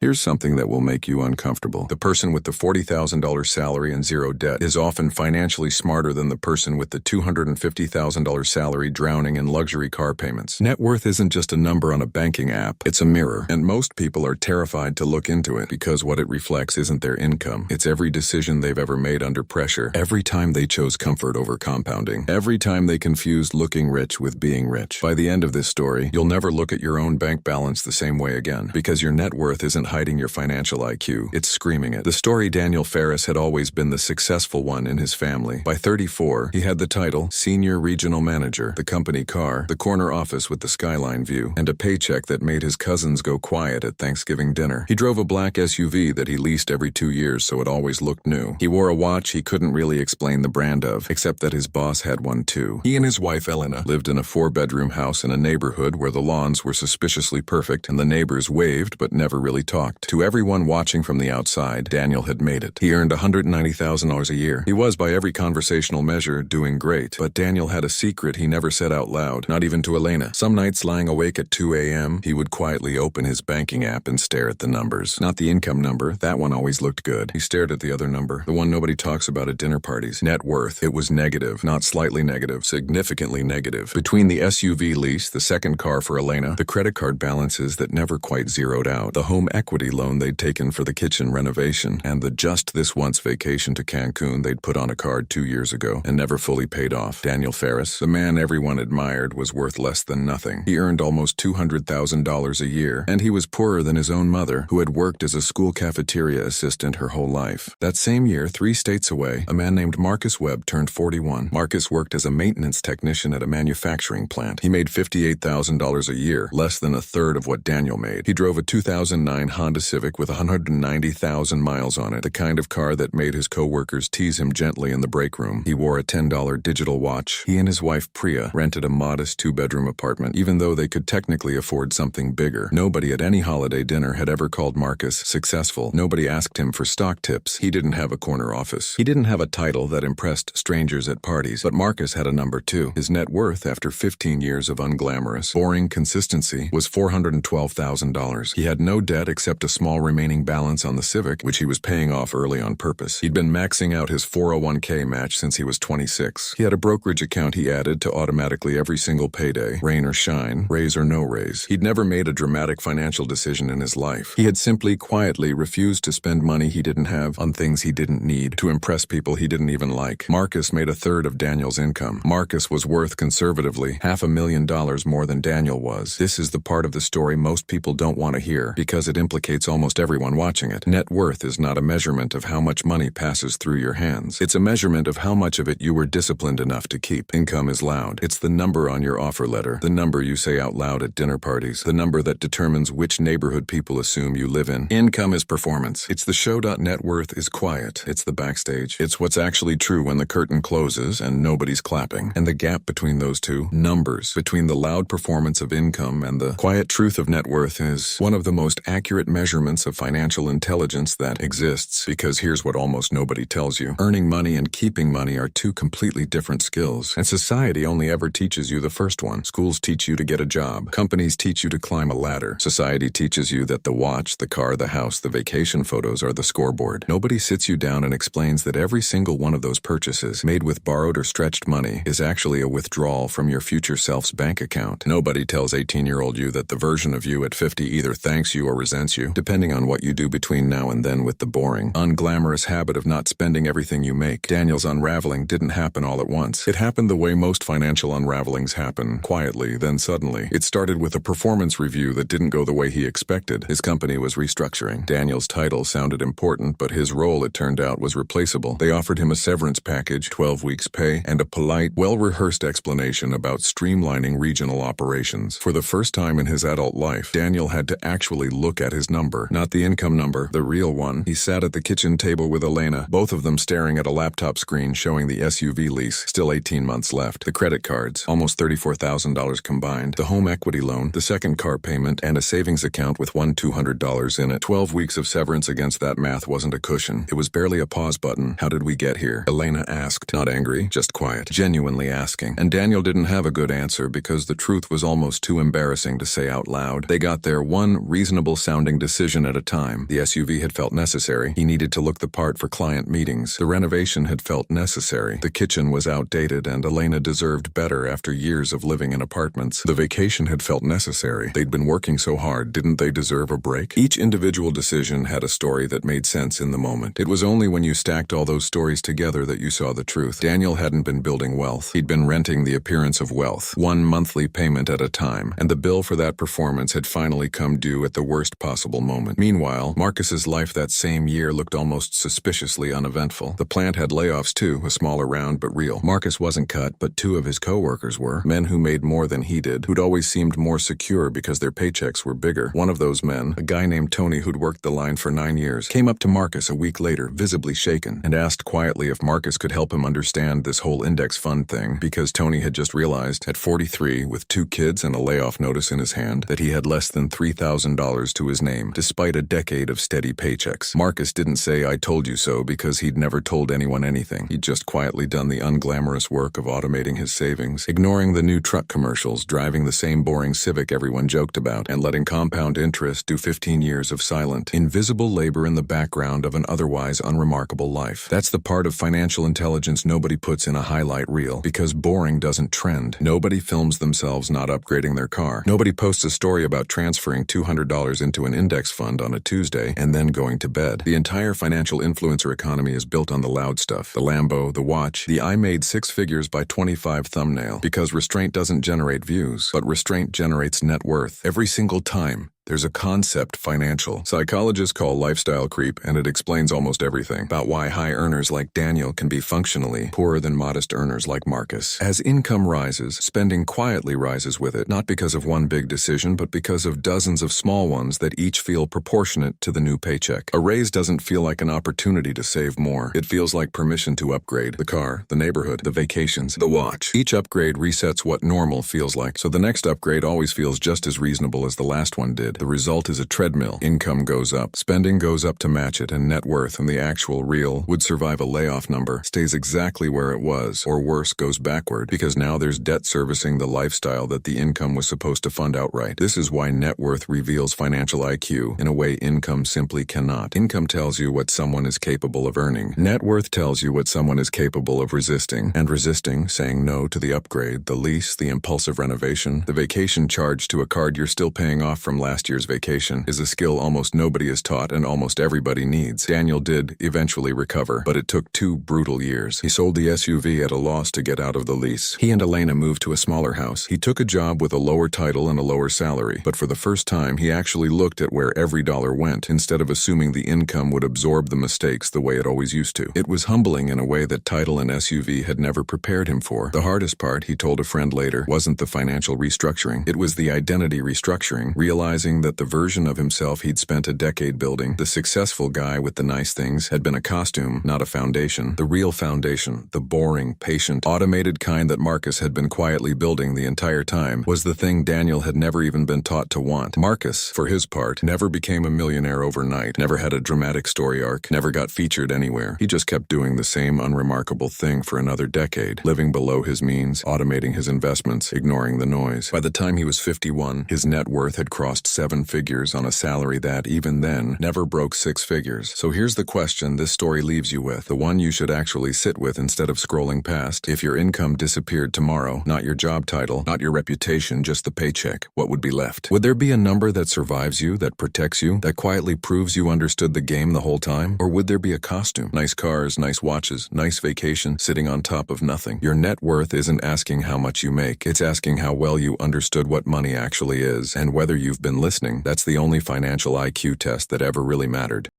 Here's something that will make you uncomfortable. The person with the $40,000 salary and zero debt is often financially smarter than the person with the $250,000 salary drowning in luxury car payments. Net worth isn't just a number on a banking app, it's a mirror, and most people are terrified to look into it because what it reflects isn't their income. It's every decision they've ever made under pressure, every time they chose comfort over compounding, every time they confused looking rich with being rich. By the end of this story, you'll never look at your own bank balance the same way again, because your net worth isn't hiding your financial IQ, it's screaming it. The story Daniel Ferris had always been the successful one in his family. By 34, he had the title Senior Regional Manager, the company car, the corner office with the skyline view, and a paycheck that made his cousins go quiet at Thanksgiving dinner. He drove a black SUV that he leased every 2 years so it always looked new. He wore a watch he couldn't really explain the brand of, except that his boss had one too. He and his wife Elena lived in a 4-bedroom house in a neighborhood where the lawns were suspiciously perfect and the neighbors waved but never really talked. To everyone watching from the outside, Daniel had made it. He earned $190,000 a year. He was, by every conversational measure, doing great. But Daniel had a secret he never said out loud, not even to Elena. Some nights lying awake at 2 a.m., he would quietly open his banking app and stare at the numbers. Not the income number, that one always looked good. He stared at the other number, the one nobody talks about at dinner parties. Net worth. It was negative, not slightly negative, significantly negative. Between the SUV lease, the second car for Elena, the credit card balances that never quite zeroed out, the home equity loan they'd taken for the kitchen renovation, and the just this once vacation to Cancun they'd put on a card 2 years ago and never fully paid off. Daniel Ferris, the man everyone admired, was worth less than nothing. He earned almost $200,000 a year, and he was poorer than his own mother, who had worked as a school cafeteria assistant her whole life. That same year, 3 states away, a man named Marcus Webb turned 41. Marcus worked as a maintenance technician at a manufacturing plant. He made $58,000 a year, less than a third of what Daniel made. He drove a 2009 Honda Civic with 190,000 miles on it, the kind of car that made his co-workers tease him gently in the break room. He wore a $10 digital watch. He and his wife Priya rented a modest 2-bedroom apartment, even though they could technically afford something bigger. Nobody at any holiday dinner had ever called Marcus successful. Nobody asked him for stock tips. He didn't have a corner office. He didn't have a title that impressed strangers at parties, but Marcus had a number too. His net worth, after 15 years of unglamorous, boring consistency, was $412,000. He had no debt except a small remaining balance on the Civic, which he was paying off early on purpose. He'd been maxing out his 401k match since he was 26. He had a brokerage account he added to automatically every single payday, rain or shine, raise or no raise. He'd never made a dramatic financial decision in his life. He had simply quietly refused to spend money he didn't have on things he didn't need, to impress people he didn't even like. Marcus made a third of Daniel's income. Marcus was worth, conservatively, $500,000 more than Daniel was. This is the part of the story most people don't want to hear, because it implicates almost everyone watching it. Net worth is not a measurement of how much money passes through your hands. It's a measurement of how much of it you were disciplined enough to keep. Income is loud. It's the number on your offer letter, the number you say out loud at dinner parties, the number that determines which neighborhood people assume you live in. Income is performance. It's the show. Net worth is quiet. It's the backstage. It's what's actually true when the curtain closes and nobody's clapping. And the gap between those two, numbers, between the loud performance of income and the quiet truth of net worth, is one of the most accurate measurements of financial intelligence that exists, because here's what almost nobody tells you. Earning money and keeping money are two completely different skills, and society only ever teaches you the first one. Schools teach you to get a job. Companies teach you to climb a ladder. Society teaches you that the watch, the car, the house, the vacation photos are the scoreboard. Nobody sits you down and explains that every single one of those purchases, made with borrowed or stretched money, is actually a withdrawal from your future self's bank account. Nobody tells 18-year-old you that the version of you at 50 either thanks you or resents you, depending on what you do between now and then with the boring, unglamorous habit of not spending everything you make. Daniel's unraveling didn't happen all at once. It happened the way most financial unravelings happen, quietly, then suddenly. It started with a performance review that didn't go the way he expected. His company was restructuring. Daniel's title sounded important, but his role, it turned out, was replaceable. They offered him a severance package, 12 weeks pay, and a polite, well-rehearsed explanation about streamlining regional operations. For the first time in his adult life, Daniel had to actually look at his number, not the income number, the real one. He sat at the kitchen table with Elena, both of them staring at a laptop screen showing the SUV lease, still 18 months left, the credit cards, almost $34,000 combined, the home equity loan, the second car payment, and a savings account with $200 in it. 12 weeks of severance against that math wasn't a cushion. It was barely a pause button. How did we get here? Elena asked, not angry, just quiet, genuinely asking. And Daniel didn't have a good answer because the truth was almost too embarrassing to say out loud. They got there one reasonable-sounding pounding decision at a time. The SUV had felt necessary. He needed to look the part for client meetings. The renovation had felt necessary. The kitchen was outdated and Elena deserved better after years of living in apartments. The vacation had felt necessary. They'd been working so hard, didn't they deserve a break? Each individual decision had a story that made sense in the moment. It was only when you stacked all those stories together that you saw the truth. Daniel hadn't been building wealth. He'd been renting the appearance of wealth, one monthly payment at a time, and the bill for that performance had finally come due at the worst possible moment. Meanwhile, Marcus's life that same year looked almost suspiciously uneventful. The plant had layoffs too, a smaller round but real. Marcus wasn't cut, but two of his co-workers were, men who made more than he did, who'd always seemed more secure because their paychecks were bigger. One of those men, a guy named Tony who'd worked the line for 9 years, came up to Marcus a week later, visibly shaken, and asked quietly if Marcus could help him understand this whole index fund thing, because Tony had just realized, at 43, with 2 kids and a layoff notice in his hand, that he had less than $3,000 to his name, despite a decade of steady paychecks. Marcus didn't say, "I told you so," because he'd never told anyone anything. He'd just quietly done the unglamorous work of automating his savings, ignoring the new truck commercials, driving the same boring Civic everyone joked about, and letting compound interest do 15 years of silent, invisible labor in the background of an otherwise unremarkable life. That's the part of financial intelligence nobody puts in a highlight reel, because boring doesn't trend. Nobody films themselves not upgrading their car. Nobody posts a story about transferring $200 into an index fund on a Tuesday and then going to bed. The entire financial influencer economy is built on the loud stuff. The Lambo, the watch, the "I made 6 figures by 25" thumbnail. Because restraint doesn't generate views, but restraint generates net worth. Every single time. There's a concept financial psychologists call lifestyle creep, and it explains almost everything about why high earners like Daniel can be functionally poorer than modest earners like Marcus. As income rises, spending quietly rises with it, not because of one big decision, but because of dozens of small ones that each feel proportionate to the new paycheck. A raise doesn't feel like an opportunity to save more. It feels like permission to upgrade: the car, the neighborhood, the vacations, the watch. Each upgrade resets what normal feels like, so the next upgrade always feels just as reasonable as the last one did. The result is a treadmill. Income goes up, spending goes up to match it, and net worth, and the actual real, would survive a layoff number, stays exactly where it was, or worse, goes backward, because now there's debt servicing the lifestyle that the income was supposed to fund outright. This is why net worth reveals financial IQ in a way income simply cannot. Income tells you what someone is capable of earning. Net worth tells you what someone is capable of resisting. And resisting, saying no to the upgrade, the lease, the impulsive renovation, the vacation charge to a card you're still paying off from last year's vacation, is a skill almost nobody is taught and almost everybody needs. Daniel did eventually recover, but it took 2 brutal years. He sold the SUV at a loss to get out of the lease. He and Elena moved to a smaller house. He took a job with a lower title and a lower salary, but for the first time he actually looked at where every dollar went, instead of assuming the income would absorb the mistakes the way it always used to. It was humbling in a way that title and SUV had never prepared him for. The hardest part, he told a friend later, wasn't the financial restructuring. It was the identity restructuring, realizing that the version of himself he'd spent a decade building, the successful guy with the nice things, had been a costume, not a foundation. The real foundation, the boring, patient, automated kind that Marcus had been quietly building the entire time, was the thing Daniel had never even been taught to want. Marcus, for his part, never became a millionaire overnight, never had a dramatic story arc, never got featured anywhere. He just kept doing the same unremarkable thing for another decade, living below his means, automating his investments, ignoring the noise. By the time he was 51, his net worth had crossed 7 figures on a salary that, even then, never broke 6 figures. So here's the question this story leaves you with, the one you should actually sit with instead of scrolling past. If your income disappeared tomorrow, not your job title, not your reputation, just the paycheck, what would be left? Would there be a number that survives you, that protects you, that quietly proves you understood the game the whole time? Or would there be a costume? Nice cars, nice watches, nice vacation, sitting on top of nothing. Your net worth isn't asking how much you make, it's asking how well you understood what money actually is, and whether you've been listening. That's the only financial IQ test that ever really mattered.